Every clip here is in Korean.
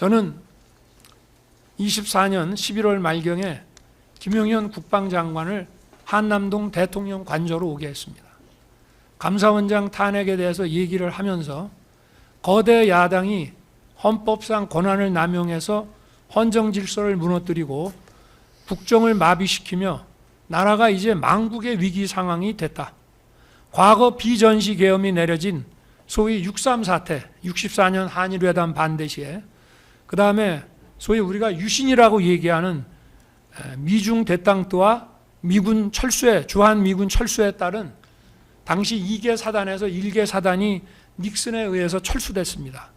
저는 24년 11월 말경에 김용현 국방장관을 한남동 대통령 관저로 오게 했습니다. 감사원장 탄핵에 대해서 얘기를 하면서 거대 야당이 헌법상 권한을 남용해서 헌정 질서를 무너뜨리고 국정을 마비시키며 나라가 이제 망국의 위기 상황이 됐다. 과거 비전시 계엄이 내려진 소위 6.3 사태, 64년 한일회담 반대 시에, 그 다음에 소위 우리가 유신이라고 얘기하는 미중 대땅뜨와 미군 철수에, 주한 미군 철수에 따른 당시 2개 사단에서 1개 사단이 닉슨에 의해서 철수됐습니다.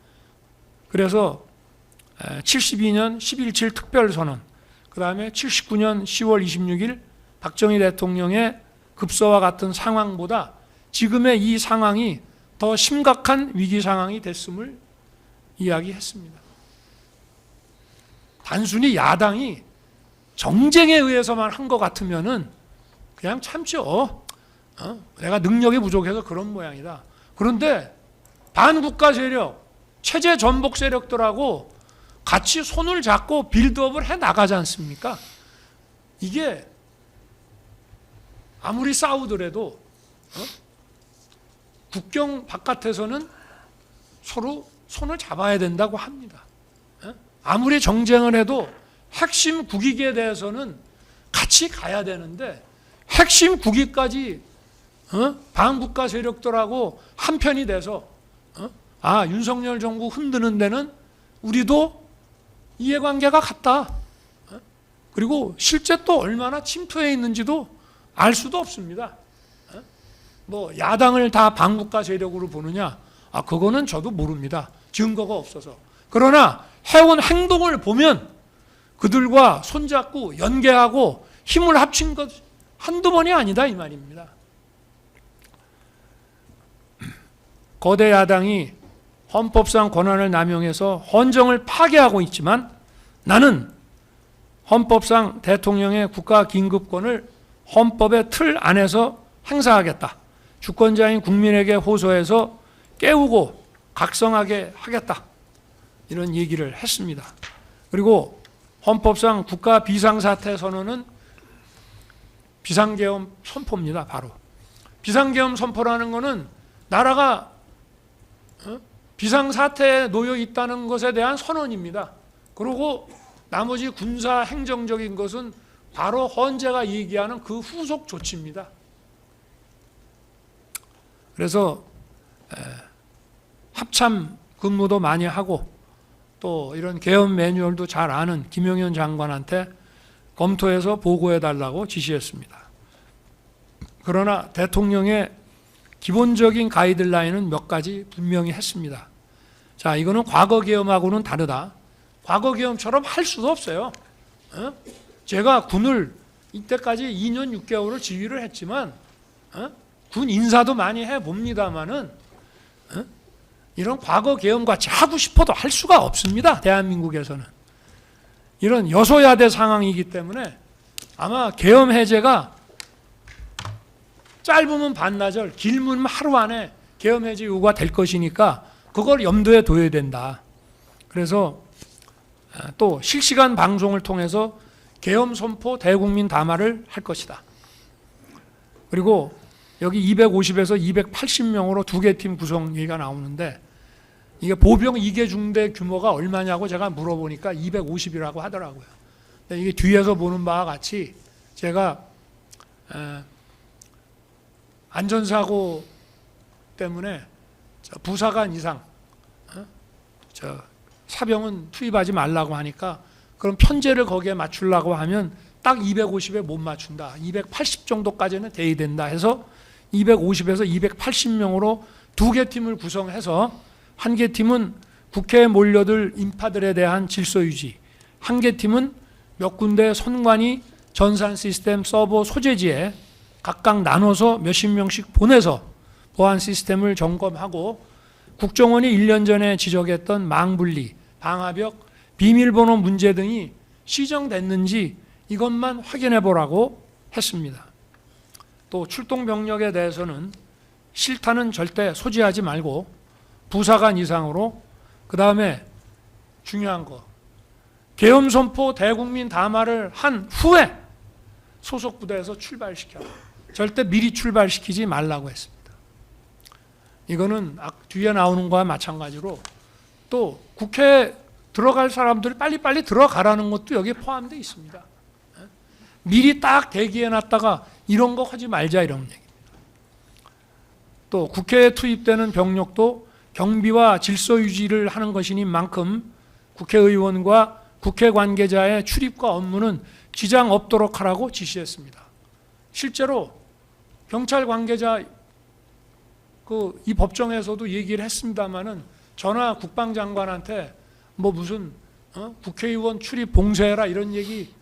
그래서 72년 10.17 특별선언, 그 다음에 79년 10월 26일 박정희 대통령의 급서와 같은 상황보다 지금의 이 상황이 더 심각한 위기 상황이 됐음을 이야기했습니다. 단순히 야당이 정쟁에 의해서만 한 것 같으면은 그냥 참죠. 내가 능력이 부족해서 그런 모양이다. 그런데 반국가 세력, 체제 전복 세력들하고 같이 손을 잡고 빌드업을 해 나가지 않습니까? 이게 아무리 싸우더라도 국경 바깥에서는 서로 손을 잡아야 된다고 합니다. 아무리 정쟁을 해도 핵심 국익에 대해서는 같이 가야 되는데 핵심 국익까지 반국가 세력들하고 한편이 돼서 윤석열 정부 흔드는 데는 우리도 이해관계가 같다. 그리고 실제 또 얼마나 침투해 있는지도 알 수도 없습니다. 뭐 야당을 다 반국가 세력으로 보느냐? 그거는 저도 모릅니다. 증거가 없어서. 그러나 해온 행동을 보면 그들과 손잡고 연계하고 힘을 합친 것 한두 번이 아니다 이 말입니다. 거대 야당이 헌법상 권한을 남용해서 헌정을 파괴하고 있지만 나는 헌법상 대통령의 국가긴급권을 헌법의 틀 안에서 행사하겠다. 주권자인 국민에게 호소해서 깨우고 각성하게 하겠다. 이런 얘기를 했습니다. 그리고 헌법상 국가 비상사태 선언은 비상계엄 선포입니다. 바로. 비상계엄 선포라는 것은 나라가 비상사태에 놓여 있다는 것에 대한 선언입니다. 그리고 나머지 군사 행정적인 것은 바로 헌재가 얘기하는 그 후속 조치입니다. 그래서 합참 근무도 많이 하고 또 이런 계엄 매뉴얼도 잘 아는 김용현 장관한테 검토해서 보고해달라고 지시했습니다. 그러나 대통령의 기본적인 가이드라인은 몇 가지 분명히 했습니다. 자, 이거는 과거 계엄하고는 다르다. 과거 계엄처럼 할 수도 없어요. 제가 군을 이때까지 2년 6개월을 지휘를 했지만 군 인사도 많이 해봅니다마는 이런 과거 계엄같이 하고 싶어도 할 수가 없습니다. 대한민국에서는. 이런 여소야대 상황이기 때문에 아마 계엄 해제가 짧으면 반나절, 길면 하루 안에 계엄 해제 요구가 될 것이니까 그걸 염두에 둬야 된다. 그래서 또 실시간 방송을 통해서 계엄 선포 대국민 담화를 할 것이다. 그리고 여기 250에서 280명으로 두 개 팀 구성 얘기가 나오는데 이게 보병 2개 중대 규모가 얼마냐고 제가 물어보니까 250이라고 하더라고요. 근데 이게 뒤에서 보는 바와 같이 제가 안전사고 때문에 부사관 이상 사병은 투입하지 말라고 하니까 그럼 편제를 거기에 맞추려고 하면 딱 250에 못 맞춘다. 280 정도까지는 돼야 된다 해서 250에서 280명으로 두 개 팀을 구성해서 한 개 팀은 국회에 몰려들 인파들에 대한 질서 유지, 한 개 팀은 몇 군데 선관위 전산 시스템 서버 소재지에 각각 나눠서 몇십 명씩 보내서 보안 시스템을 점검하고 국정원이 1년 전에 지적했던 망분리, 방화벽, 비밀번호 문제 등이 시정됐는지 이것만 확인해 보라고 했습니다. 또 출동 병력에 대해서는 실탄은 절대 소지하지 말고 부사관 이상으로, 그 다음에 중요한 거, 계엄 선포 대국민 담화를 한 후에 소속 부대에서 출발시켜라. 절대 미리 출발시키지 말라고 했습니다. 이거는 뒤에 나오는 거와 마찬가지로 또 국회에 들어갈 사람들이 빨리빨리 들어가라는 것도 여기에 포함되어 있습니다. 미리 딱 대기해놨다가 이런 거 하지 말자, 이런 얘기입니다. 또 국회에 투입되는 병력도 경비와 질서 유지를 하는 것이니만큼 국회의원과 국회 관계자의 출입과 업무는 지장 없도록 하라고 지시했습니다. 실제로 경찰 관계자 이 법정에서도 얘기를 했습니다마는 전화 국방장관한테 뭐 무슨 국회의원 출입 봉쇄해라 이런 얘기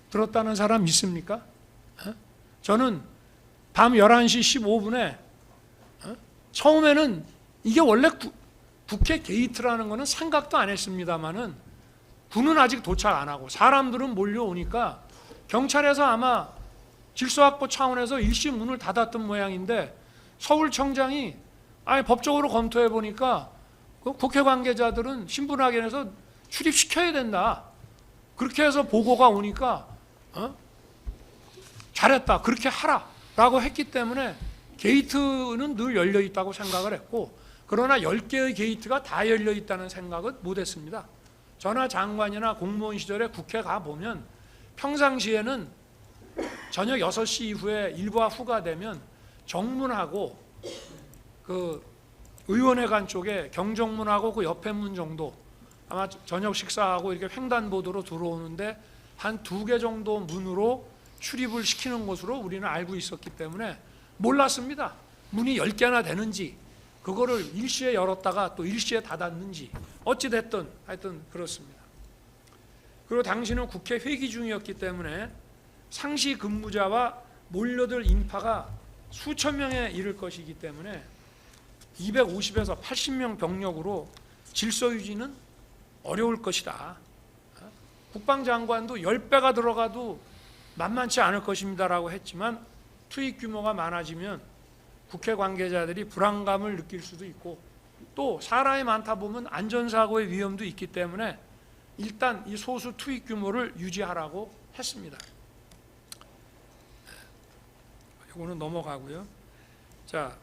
들었다는 사람 있습니까? 저는 밤 11시 15분에 처음에는 이게 원래 국회 게이트라는 거는 생각도 안 했습니다마는 군은 아직 도착 안 하고 사람들은 몰려오니까 경찰에서 아마 질서확보 차원에서 일시 문을 닫았던 모양인데 서울청장이 법적으로 검토해 보니까 국회 관계자들은 신분확인해서 출입시켜야 된다. 그렇게 해서 보고가 오니까 잘했다. 그렇게 하라. 라고 했기 때문에 게이트는 늘 열려 있다고 생각을 했고, 그러나 10개의 게이트가 다 열려 있다는 생각은 못 했습니다. 저나 장관이나 공무원 시절에 국회 가보면 평상시에는 저녁 6시 이후에 일과 후가 되면 정문하고 그 의원회관 쪽에 경정문하고 그 옆에 문 정도 아마 저녁 식사하고 이렇게 횡단보도로 들어오는데 한 2개 정도 문으로 출입을 시키는 것으로 우리는 알고 있었기 때문에 몰랐습니다. 문이 10개나 되는지, 그거를 일시에 열었다가 또 일시에 닫았는지, 어찌됐든 하여튼 그렇습니다. 그리고 당시는 국회 회기 중이었기 때문에 상시 근무자와 몰려들 인파가 수천 명에 이를 것이기 때문에 250에서 80명 병력으로 질서 유지는 어려울 것이다. 국방장관도 10배가 들어가도 만만치 않을 것입니다라고 했지만 투입 규모가 많아지면 국회 관계자들이 불안감을 느낄 수도 있고 또 사람이 많다 보면 안전사고의 위험도 있기 때문에 일단 이 소수 투입 규모를 유지하라고 했습니다. 이거는 넘어가고요. 자,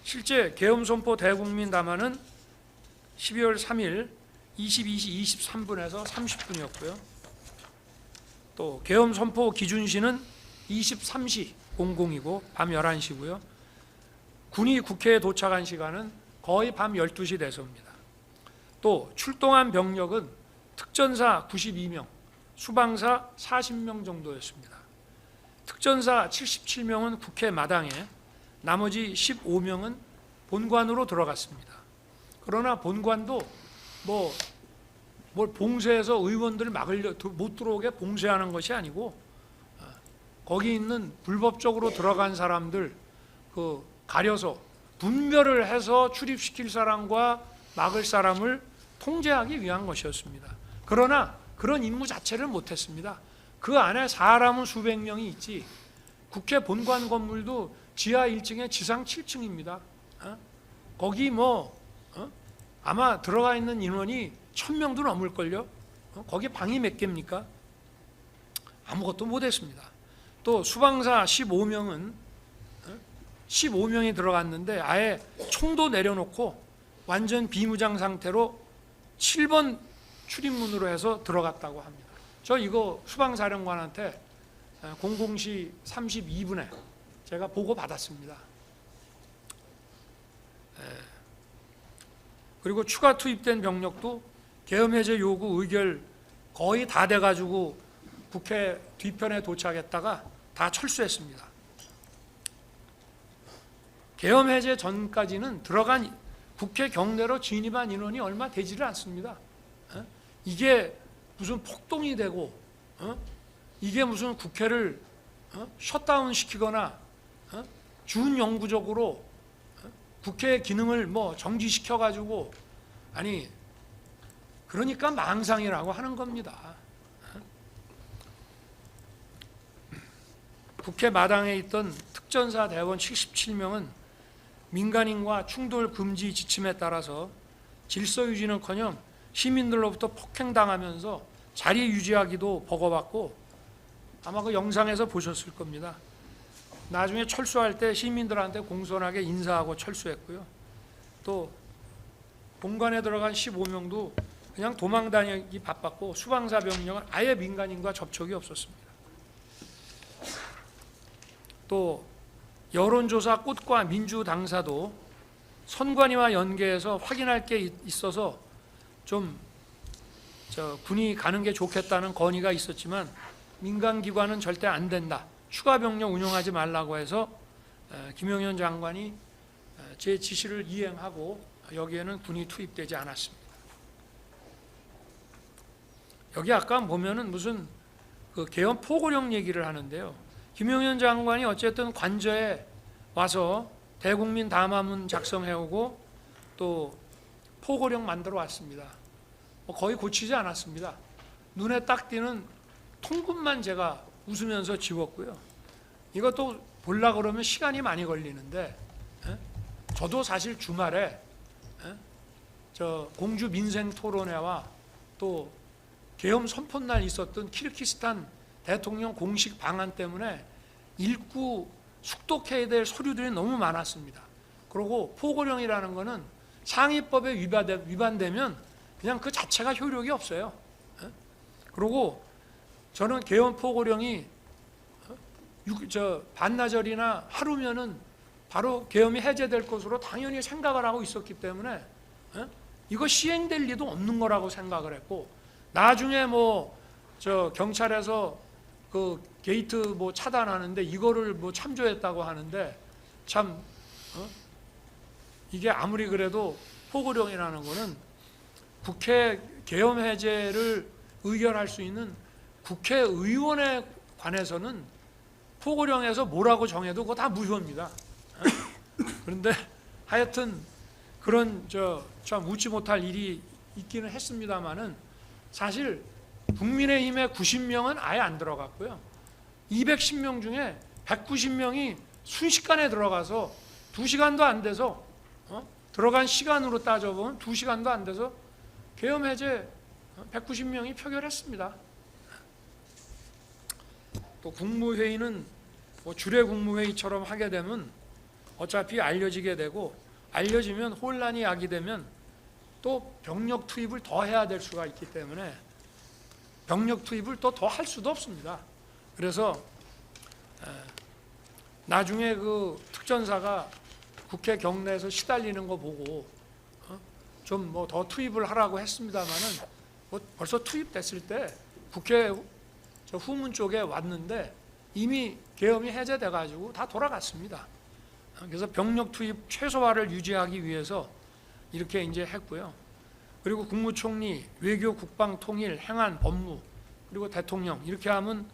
실제 계엄 선포 대국민 담화는 12월 3일 22시 23분에서 30분이었고요. 또 계엄 선포 기준시는 23시 00이고 밤 11시고요. 군이 국회에 도착한 시간은 거의 밤 12시 돼서입니다. 또 출동한 병력은 특전사 92명, 수방사 40명 정도였습니다. 특전사 77명은 국회 마당에, 나머지 15명은 본관으로 들어갔습니다. 그러나 본관도 뭘 봉쇄해서 의원들 못 들어오게 봉쇄하는 것이 아니고 거기 있는 불법적으로 들어간 사람들 가려서 분별을 해서 출입시킬 사람과 막을 사람을 통제하기 위한 것이었습니다. 그러나 그런 임무 자체를 못했습니다. 그 안에 사람은 수백 명이 있지, 국회 본관 건물도 지하 1층에 지상 7층입니다. 거기 아마 들어가 있는 인원이 1000명도 넘을걸요. 거기 방이 몇 개입니까? 아무것도 못했습니다. 또 수방사 15명이 들어갔는데 아예 총도 내려놓고 완전 비무장 상태로 7번 출입문으로 해서 들어갔다고 합니다. 저 이거 수방사령관한테 00시 32분에 제가 보고 받았습니다. 그리고 추가 투입된 병력도 계엄 해제 요구 의결 거의 다 돼가지고 국회 뒤편에 도착했다가 다 철수했습니다. 계엄 해제 전까지는 들어간 국회 경내로 진입한 인원이 얼마 되지를 않습니다. 이게 무슨 폭동이 되고 이게 무슨 국회를 셧다운 시키거나 준영구적으로 국회 기능을 정지시켜가지고 그러니까 망상이라고 하는 겁니다. 국회 마당에 있던 특전사 대원 77명은 민간인과 충돌 금지 지침에 따라서 질서 유지는커녕 시민들로부터 폭행당하면서 자리 유지하기도 버거웠고 아마 그 영상에서 보셨을 겁니다. 나중에 철수할 때 시민들한테 공손하게 인사하고 철수했고요. 또 본관에 들어간 15명도 그냥 도망 다니기 바빴고 수방사 병력은 아예 민간인과 접촉이 없었습니다. 또 여론조사 꽃과 민주당사도 선관위와 연계해서 확인할 게 있어서 좀 군이 가는 게 좋겠다는 건의가 있었지만 민간기관은 절대 안 된다. 추가 병력 운용하지 말라고 해서 김영현 장관이 제 지시를 이행하고 여기에는 군이 투입되지 않았습니다. 여기 아까 보면은 무슨 그 계엄 포고령 얘기를 하는데요. 김영현 장관이 어쨌든 관저에 와서 대국민 담화문 작성해오고 또 포고령 만들어 왔습니다. 거의 고치지 않았습니다. 눈에 딱 띄는 통금만 제가 웃으면서 지웠고요. 이것도 보려고 그러면 시간이 많이 걸리는데 저도 사실 주말에 공주 민생 토론회와 또 계엄 선포날 있었던 키르기스탄 대통령 공식 방한 때문에 읽고 숙독해야 될 서류들이 너무 많았습니다. 그리고 포고령이라는 거는 상위법에 위반되면 그냥 그 자체가 효력이 없어요. 그리고 저는 계엄 포고령이 반나절이나 하루면은 바로 계엄이 해제될 것으로 당연히 생각을 하고 있었기 때문에 이거 시행될 리도 없는 거라고 생각을 했고, 나중에 경찰에서 그 게이트 차단하는데 이거를 참조했다고 하는데 참 이게 아무리 그래도 포고령이라는 거는 국회 계엄 해제를 의결할 수 있는 국회의원에 관해서는 포고령에서 뭐라고 정해도 그거 다 무효입니다. 그런데 하여튼 그런 참 웃지 못할 일이 있기는 했습니다만은 사실 국민의힘의 90명은 아예 안 들어갔고요. 210명 중에 190명이 순식간에 들어가서 2시간도 안 돼서 들어간 시간으로 따져보면 2시간도 안 돼서 계엄 해제 190명이 표결했습니다. 또 국무회의는 주례 국무회의처럼 하게 되면 어차피 알려지게 되고, 알려지면 혼란이 야기되면 또 병력 투입을 더 해야 될 수가 있기 때문에 병력 투입을 또 더 할 수도 없습니다. 그래서 나중에 그 특전사가 국회 경내에서 시달리는 거 보고 좀 더 투입을 하라고 했습니다마는 벌써 투입됐을 때 국회 후문 쪽에 왔는데 이미 계엄이 해제돼 가지고 다 돌아갔습니다. 그래서 병력 투입 최소화를 유지하기 위해서 이렇게 이제 했고요. 그리고 국무총리, 외교, 국방, 통일, 행안, 법무, 그리고 대통령 이렇게 하면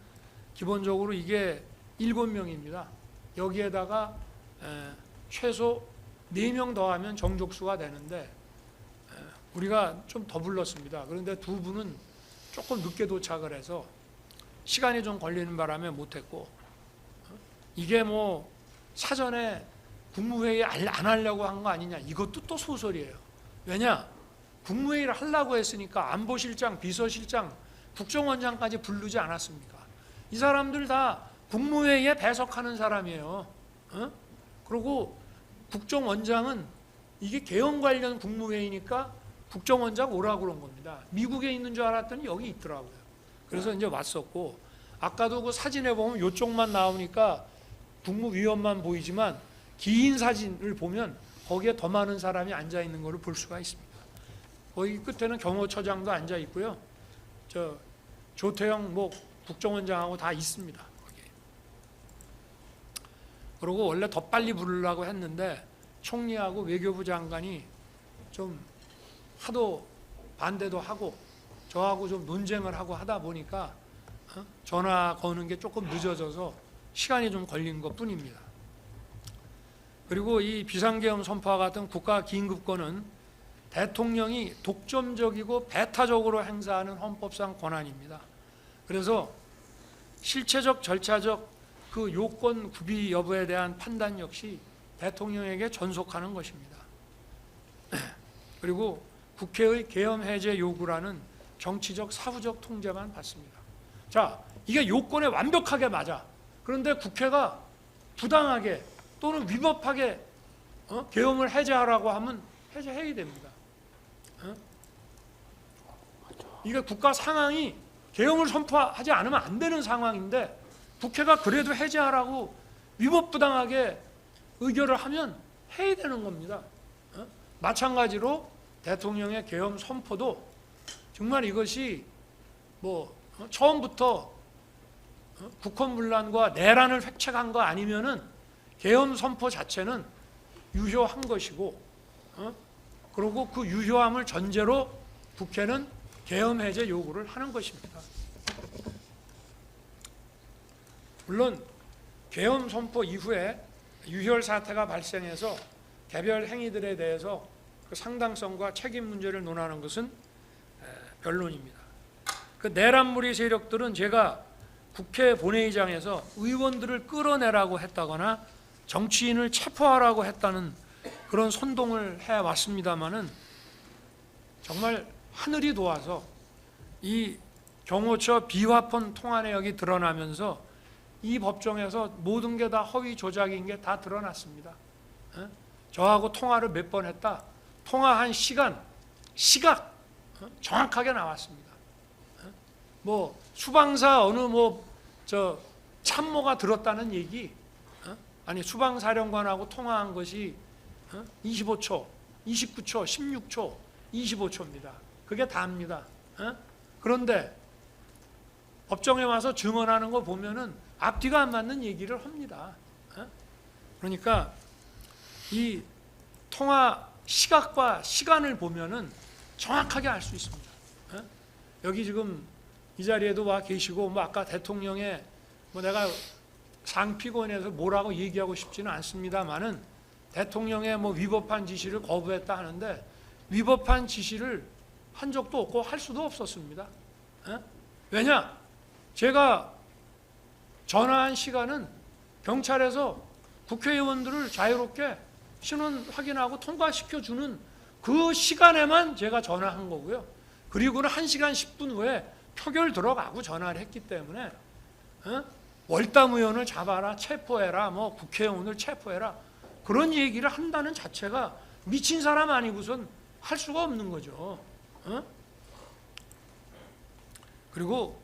기본적으로 이게 7명입니다. 여기에다가 최소 4명 더하면 정족수가 되는데 우리가 좀 더 불렀습니다. 그런데 2분은 조금 늦게 도착을 해서 시간이 좀 걸리는 바람에 못했고, 이게 사전에 국무회의 안 하려고 한 거 아니냐, 이것도 또 소설이에요. 왜냐? 국무회의를 하려고 했으니까 안보실장, 비서실장, 국정원장까지 부르지 않았습니까? 이 사람들 다 국무회의에 배석하는 사람이에요. 그리고 국정원장은 이게 계엄 관련 국무회의니까 국정원장 오라고 그런 겁니다. 미국에 있는 줄 알았더니 여기 있더라고요. 그래서 이제 왔었고, 아까도 그 사진에 보면 이쪽만 나오니까 국무위원만 보이지만 긴 사진을 보면 거기에 더 많은 사람이 앉아 있는 것을 볼 수가 있습니다. 거기 끝에는 경호처장도 앉아 있고요. 조태영 국정원장하고 다 있습니다. 거기. 그리고 원래 더 빨리 부르려고 했는데 총리하고 외교부 장관이 좀 하도 반대도 하고 저하고 좀 논쟁을 하고 하다 보니까 전화 거는 게 조금 늦어져서 시간이 좀 걸린 것 뿐입니다. 그리고 이 비상계엄 선포와 같은 국가 긴급권은 대통령이 독점적이고 배타적으로 행사하는 헌법상 권한입니다. 그래서 실체적, 절차적 그 요건 구비 여부에 대한 판단 역시 대통령에게 전속하는 것입니다. 그리고 국회의 계엄 해제 요구라는 정치적 사후적 통제만 받습니다. 자, 이게 요건에 완벽하게 맞아. 그런데 국회가 부당하게 또는 위법하게 계엄을 해제하라고 하면 해제해야 됩니다. 이게 국가 상황이 계엄을 선포하지 않으면 안 되는 상황인데 국회가 그래도 해제하라고 위법부당하게 의결을 하면 해야 되는 겁니다. 마찬가지로 대통령의 계엄 선포도 정말 이것이 처음부터 국헌문란과 내란을 획책한 거 아니면은 계엄 선포 자체는 유효한 것이고, 그리고 그 유효함을 전제로 국회는 계엄 해제 요구를 하는 것입니다. 물론 계엄 선포 이후에 유혈 사태가 발생해서 개별 행위들에 대해서 그 상당성과 책임 문제를 논하는 것은 변론입니다. 그 내란무리 세력들은 제가 국회 본회의장에서 의원들을 끌어내라고 했다거나 정치인을 체포하라고 했다는 그런 선동을 해왔습니다마는 정말 하늘이 도와서 이 경호처 비화폰 통화 내역이 드러나면서 이 법정에서 모든 게 다 허위 조작인 게 다 드러났습니다. 저하고 통화를 몇 번 했다. 통화한 시간, 시각 정확하게 나왔습니다. 수방사 어느 참모가 들었다는 얘기, 아니 수방사령관하고 통화한 것이 25초, 29초, 16초, 25초입니다. 그게 다입니다. 그런데 법정에 와서 증언하는 거 보면은 앞뒤가 안 맞는 얘기를 합니다. 그러니까 이 통화 시각과 시간을 보면은 정확하게 알 수 있습니다. 여기 지금 이 자리에도 와 계시고 아까 대통령의 내가 상피곤에서 뭐라고 얘기하고 싶지는 않습니다만은 대통령의 위법한 지시를 거부했다 하는데 위법한 지시를 한 적도 없고 할 수도 없었습니다. 왜냐? 제가 전화한 시간은 경찰에서 국회의원들을 자유롭게 신원 확인하고 통과시켜주는 그 시간에만 제가 전화한 거고요. 그리고는 1시간 10분 후에 표결 들어가고 전화를 했기 때문에 월담 의원을 잡아라, 체포해라, 국회의원을 체포해라 그런 얘기를 한다는 자체가 미친 사람 아니고선 할 수가 없는 거죠. 그리고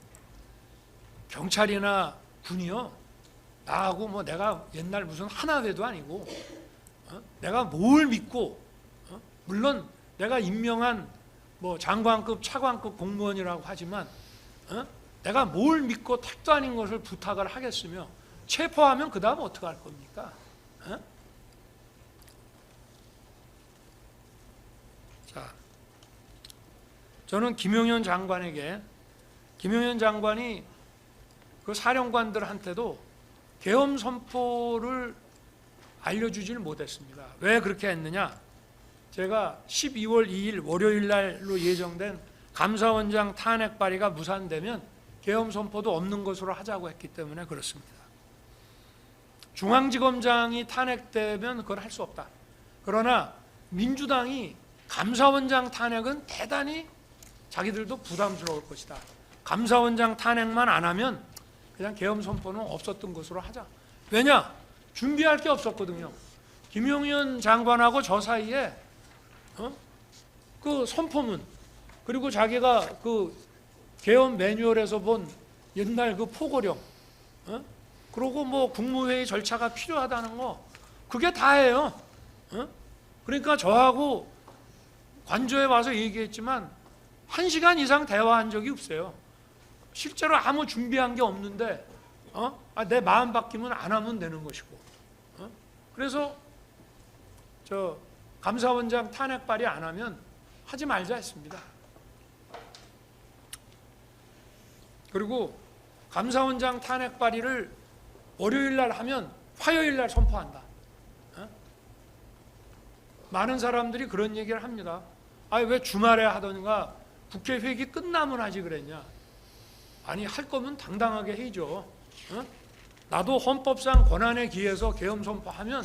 경찰이나 군이요, 나하고 내가 옛날 무슨 하나회도 아니고 내가 뭘 믿고 물론 내가 임명한 장관급, 차관급 공무원이라고 하지만 내가 뭘 믿고 택도 아닌 것을 부탁을 하겠으며 체포하면 그 다음 어떻게 할 겁니까? 자, 저는 김용현 장관이 그 사령관들한테도 계엄 선포를 알려주지를 못했습니다. 왜 그렇게 했느냐? 제가 12월 2일 월요일 날로 예정된 감사원장 탄핵 발의가 무산되면 계엄 선포도 없는 것으로 하자고 했기 때문에 그렇습니다. 중앙지검장이 탄핵되면 그걸 할 수 없다. 그러나 민주당이 감사원장 탄핵은 대단히 자기들도 부담스러울 것이다. 감사원장 탄핵만 안 하면 그냥 계엄 선포는 없었던 것으로 하자. 왜냐? 준비할 게 없었거든요. 김용현 장관하고 저 사이에 그 선포문 그리고 자기가 그 계엄 매뉴얼에서 본 옛날 그 포고령 그리고 국무회의 절차가 필요하다는 거 그게 다예요. 그러니까 저하고 관저에 와서 얘기했지만 1시간 이상 대화한 적이 없어요. 실제로 아무 준비한 게 없는데 내 마음 바뀌면 안 하면 되는 것이고 그래서 저 감사원장 탄핵 발의 안 하면 하지 말자 했습니다. 그리고 감사원장 탄핵 발의를 월요일 날 하면 화요일 날 선포한다. 많은 사람들이 그런 얘기를 합니다. 왜 주말에 하던가 국회 회기 끝나면 하지 그랬냐. 아니 할 거면 당당하게 해야죠. 나도 헌법상 권한에 기해서 계엄 선포하면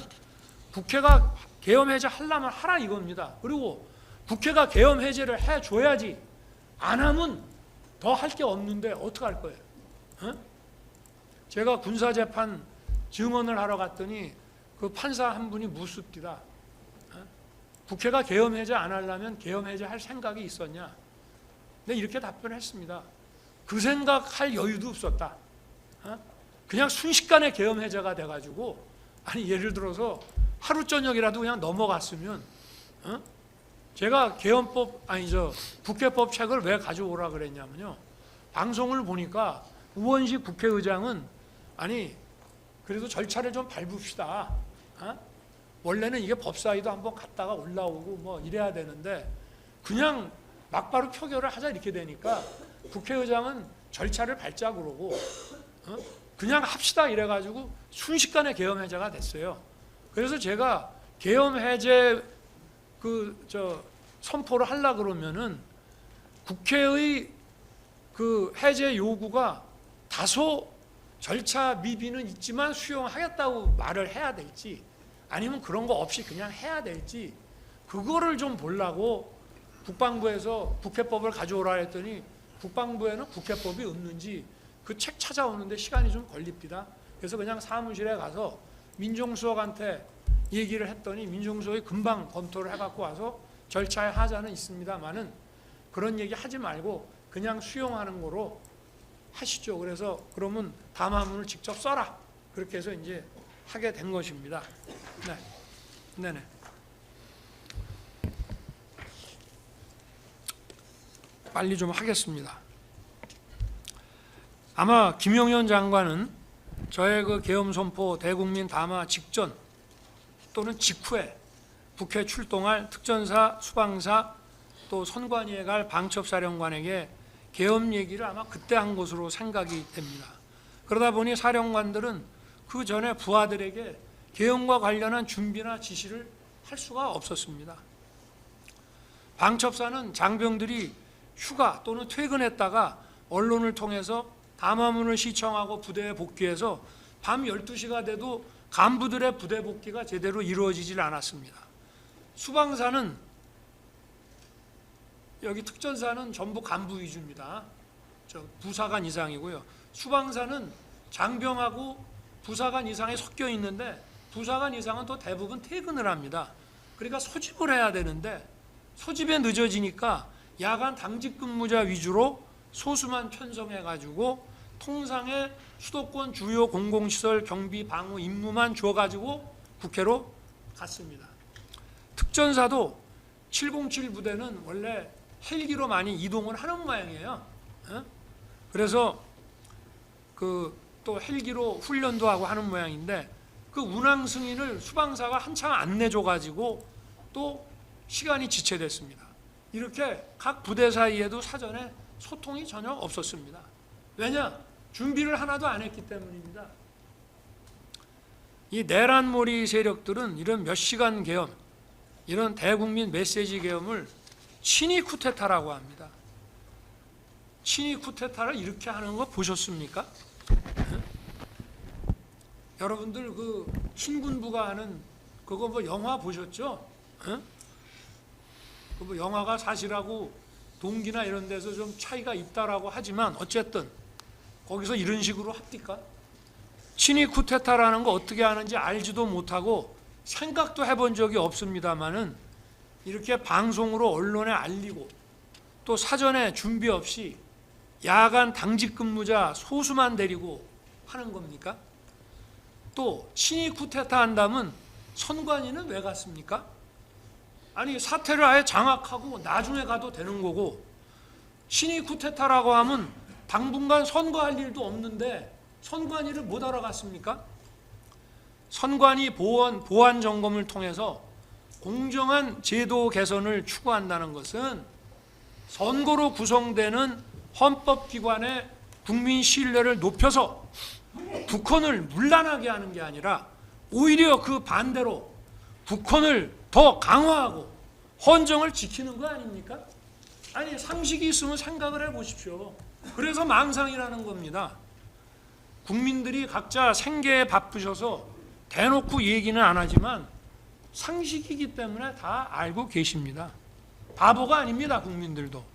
국회가 계엄 해제 하려면 하라 이겁니다. 그리고 국회가 계엄 해제를 해줘야지. 안 하면 더 할 게 없는데 어떡할 거예요? 어? 제가 군사재판 증언을 하러 갔더니 그 판사 한 분이 묻습니다. 국회가 계엄 해제 안 하려면 계엄 해제 할 생각이 있었냐? 네, 이렇게 답변했습니다. 그 생각할 여유도 없었다. 그냥 순식간에 계엄 해제가 돼가지고, 아니 예를 들어서 하루 저녁이라도 그냥 넘어갔으면, 제가 계엄법 국회법 책을 왜 가져오라 그랬냐면요, 방송을 보니까 우원식 국회의장은 아니 그래도 절차를 좀 밟읍시다. 원래는 이게 법사위도 한번 갔다가 올라오고 뭐 이래야 되는데 그냥 막바로 표결을 하자 이렇게 되니까 국회의장은 절차를 밟자 그러고 그냥 합시다 이래가지고 순식간에 계엄 해제가 됐어요. 그래서 제가 계엄 해제 선포를 하려 그러면은 국회의 그 해제 요구가 다소 절차 미비는 있지만 수용하겠다고 말을 해야 될지, 아니면 그런 거 없이 그냥 해야 될지, 그거를 좀 보려고 국방부에서 국회법을 가져오라 했더니 국방부에는 국회법이 없는지 그 책 찾아오는데 시간이 좀 걸립니다. 그래서 그냥 사무실에 가서 민정수석한테 얘기를 했더니 민정수석이 금방 검토를 해갖고 와서 절차에 하자는 있습니다만은 그런 얘기 하지 말고 그냥 수용하는 거로 하시죠. 그래서 그러면 담화문을 직접 써라. 그렇게 해서 이제 하게 된 것입니다. 네, 네네. 빨리 좀 하겠습니다. 아마 김용현 장관은 저의 그 계엄 선포 대국민 담화 직전 또는 직후에 북해 출동할 특전사, 수방사 또 선관위에 갈 방첩사령관에게 계엄 얘기를 아마 그때 한 것으로 생각이 됩니다. 그러다 보니 사령관들은 그 전에 부하들에게 계엄과 관련한 준비나 지시를 할 수가 없었습니다. 방첩사는 장병들이 휴가 또는 퇴근했다가 언론을 통해서 담화문을 시청하고 부대에 복귀해서 밤 12시가 돼도 간부들의 부대 복귀가 제대로 이루어지질 않았습니다. 수방사는, 여기 특전사는 전부 간부 위주입니다. 부사관 이상이고요. 수방사는 장병하고 부사관 이상이 섞여 있는데 부사관 이상은 또 대부분 퇴근을 합니다. 그러니까 소집을 해야 되는데 소집에 늦어지니까 야간 당직 근무자 위주로 소수만 편성해가지고 통상의 수도권 주요 공공시설 경비 방호 임무만 줘가지고 국회로 갔습니다. 특전사도 707 부대는 원래 헬기로 많이 이동을 하는 모양이에요. 그래서 또 헬기로 훈련도 하고 하는 모양인데 그 운항 승인을 수방사가 한참 안 내줘가지고 또 시간이 지체됐습니다. 이렇게 각 부대 사이에도 사전에 소통이 전혀 없었습니다. 왜냐? 준비를 하나도 안 했기 때문입니다. 이 내란몰이 세력들은 이런 몇 시간 계엄, 이런 대국민 메시지 계엄을 친위 쿠데타라고 합니다. 친위 쿠데타를 이렇게 하는 거 보셨습니까? 여러분들 그 신군부가 하는 그거 뭐 영화 보셨죠? 그 뭐 영화가 사실하고 동기나 이런 데서 좀 차이가 있다라고 하지만 어쨌든 거기서 이런 식으로 합니까? 친위 쿠데타라는 거 어떻게 하는지 알지도 못하고 생각도 해본 적이 없습니다만은 이렇게 방송으로 언론에 알리고 또 사전에 준비 없이 야간 당직 근무자 소수만 데리고 하는 겁니까? 또 친위 쿠데타 한다면 선관위는 왜 갔습니까? 아니 사태를 아예 장악하고 나중에 가도 되는 거고, 친위 쿠데타라고 하면 당분간 선거할 일도 없는데 선관위를 못 알아갔습니까? 선관위 보안 점검을 통해서 공정한 제도 개선을 추구한다는 것은 선거로 구성되는 헌법기관의 국민 신뢰를 높여서 북한을 문란하게 하는 게 아니라 오히려 그 반대로 북한을 더 강화하고 헌정을 지키는 거 아닙니까? 아니 상식이 있으면 생각을 해보십시오. 그래서 망상이라는 겁니다. 국민들이 각자 생계에 바쁘셔서 대놓고 얘기는 안 하지만 상식이기 때문에 다 알고 계십니다. 바보가 아닙니다. 국민들도.